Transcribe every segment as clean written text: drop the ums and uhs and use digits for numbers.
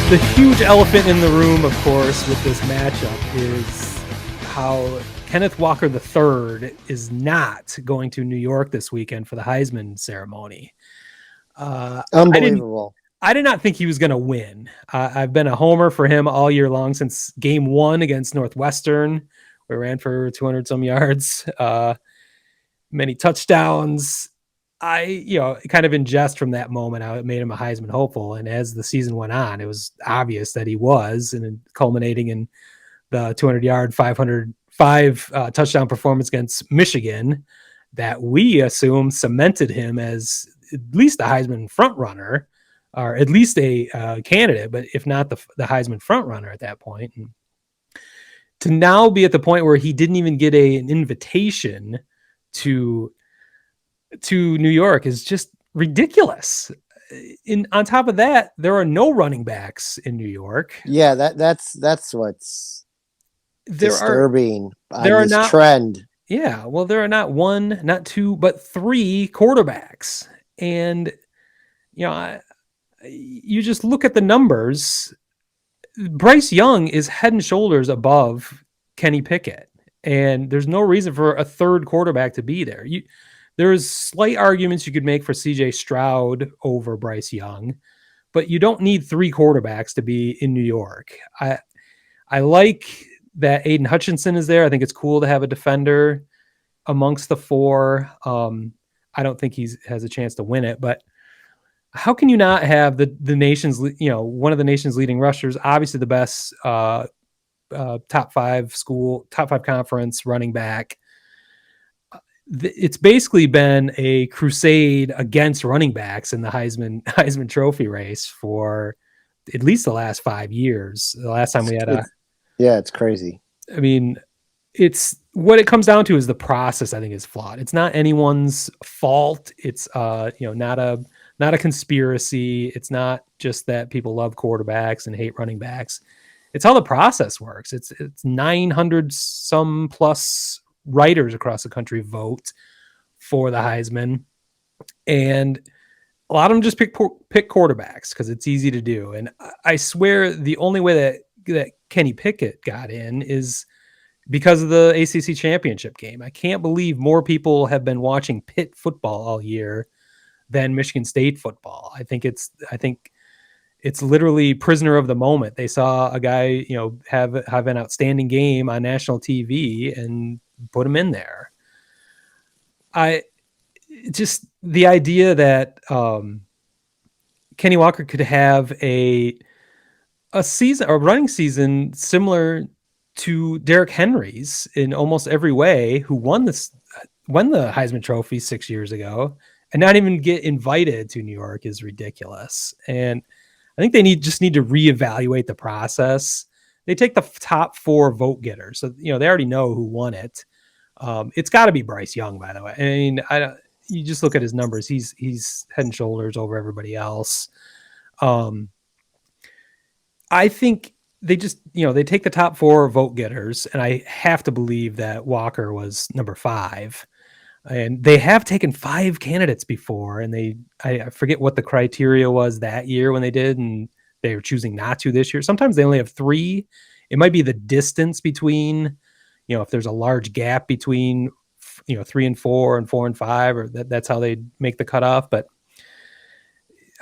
The huge elephant in the room, of course, with this matchup is how Kenneth Walker III is not going to New York this weekend for the Heisman ceremony. Unbelievable. I did not think he was going to win. I've been a homer for him all year long since game 1 against Northwestern. We ran for 200 some yards, many touchdowns. Kind of in jest from that moment, it made him a Heisman hopeful. And as the season went on, it was obvious that he was, and culminating in the 200-yard, 505 touchdown performance against Michigan that we assume cemented him as at least a Heisman front runner, or at least a candidate, but if not the Heisman front runner at that point. And to now be at the point where he didn't even get an invitation to New York is just ridiculous. On top of that, there are no running backs in New York. Yeah, that's what's disturbing on this trend. Yeah, well, there are not one, not two, but 3 quarterbacks. And, you just look at the numbers. Bryce Young is head and shoulders above Kenny Pickett. And there's no reason for a third quarterback to be there. There's slight arguments you could make for CJ Stroud over Bryce Young, but you don't need 3 quarterbacks to be in New York. I like that Aiden Hutchinson is there. I think it's cool to have a defender amongst the 4. I don't think he has a chance to win it, but how can you not have the nation's, one of the nation's leading rushers, obviously the best top 5 conference running back. It's basically been a crusade against running backs in the Heisman Trophy race for at least the last 5 years. The last time we had it's crazy. I mean, it's what it comes down to is the process. I think is flawed. It's not anyone's fault. It's not a conspiracy. It's not just that people love quarterbacks and hate running backs. It's how the process works. It's 900 some plus writers across the country vote for the Heisman, and a lot of them just pick quarterbacks because it's easy to do. And I swear the only way that Kenny Pickett got in is because of the ACC championship game. I can't believe more people have been watching Pitt football all year than Michigan State football. I think it's literally prisoner of the moment. They saw a guy, have an outstanding game on national TV and put him in there. Just the idea that Kenny Walker could have a running season similar to Derrick Henry's in almost every way, who won the Heisman Trophy 6 years ago, and not even get invited to New York is ridiculous. And I think they just need to reevaluate the process. They take the top 4 vote getters, so they already know who won it. It's got to be Bryce Young, by the way. I mean, you just look at his numbers; he's head and shoulders over everybody else. I think they just they take the top 4 vote getters, and I have to believe that Walker was number 5. And they have taken 5 candidates before, and I forget what the criteria was that year when they did, and they were choosing not to this year. Sometimes they only have 3. It might be the distance between, if there's a large gap between, 3 and 4 and 4 and 5, or that's how they make the cutoff. But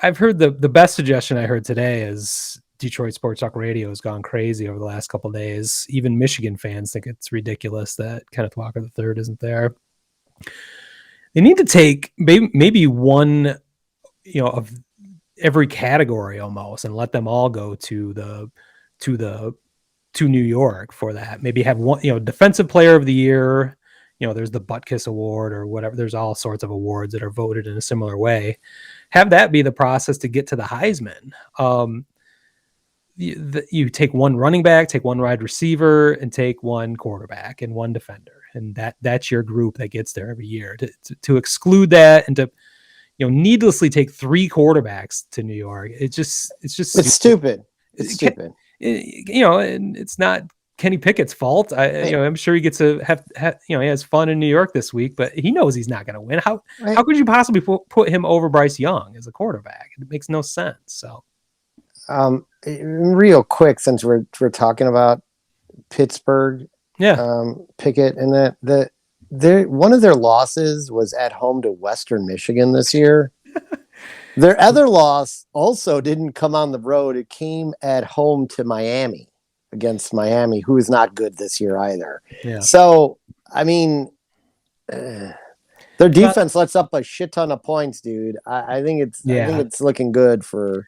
I've heard the best suggestion I heard today is Detroit Sports Talk Radio has gone crazy over the last couple of days. Even Michigan fans think it's ridiculous that Kenneth Walker III isn't there. They need to take maybe one, of every category almost, and let them all go to New York for that. Maybe have one, defensive player of the year. There's the Butkus Award or whatever. There's all sorts of awards that are voted in a similar way. Have that be the process to get to the Heisman. You take one running back, take one wide receiver, and take one quarterback and one defender. And that's your group that gets there every year. To exclude that and to needlessly take 3 quarterbacks to New York, it's stupid. It's stupid. And it's not Kenny Pickett's fault. I'm sure he gets to have he has fun in New York this week, but he knows he's not going to win. How could you possibly put him over Bryce Young as a quarterback? It makes no sense. So Real quick, since we're talking about Pittsburgh, Pickett, and one of their losses was at home to Western Michigan this year. Their other loss also didn't come on the road; it came at home to Miami, against Miami, who is not good this year either. Yeah. So, I mean, their defense lets up a shit ton of points, dude. I think it's looking good for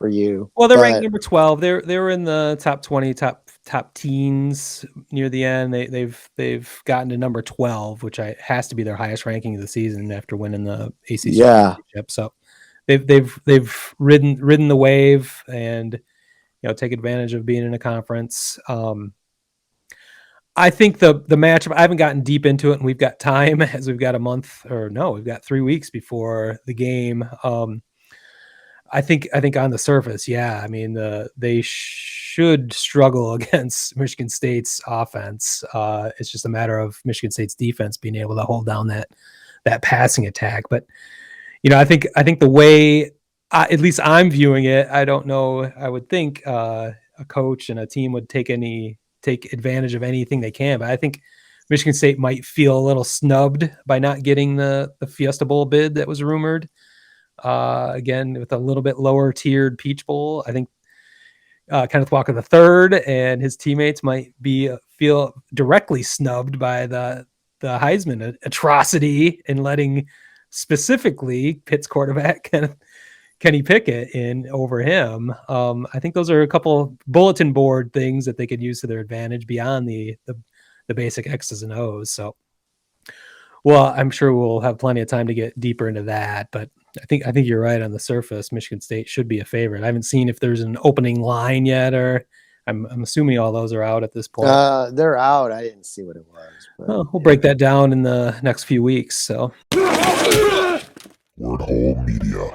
you. Well, they're ranked number 12. They were in the top 20, top teens near the end. They've gotten to number 12, which has to be their highest ranking of the season after winning the ACC championship. So they've ridden the wave and take advantage of being in a conference. I think the matchup, I haven't gotten deep into it, and we've got time, as we've got we've got 3 weeks before the game. I think on the surface, yeah. I mean, they should struggle against Michigan State's offense. It's just a matter of Michigan State's defense being able to hold down that passing attack. But I think the way, at least I'm viewing it, I don't know. I would think a coach and a team would take advantage of anything they can. But I think Michigan State might feel a little snubbed by not getting the Fiesta Bowl bid that was rumored. Again, with a little bit lower tiered Peach Bowl, I think Kenneth Walker III and his teammates might feel directly snubbed by the Heisman atrocity in letting specifically Pitt's quarterback Kenny Pickett in over him. I think those are a couple bulletin board things that they could use to their advantage beyond the basic X's and O's. So, well, I'm sure we'll have plenty of time to get deeper into that, but I think you're right on the surface. Michigan State should be a favorite. I haven't seen if there's an opening line yet, or I'm assuming all those are out at this point. They're out. I didn't see what it was. But, we'll break that down in the next few weeks. So, Word Hole Media.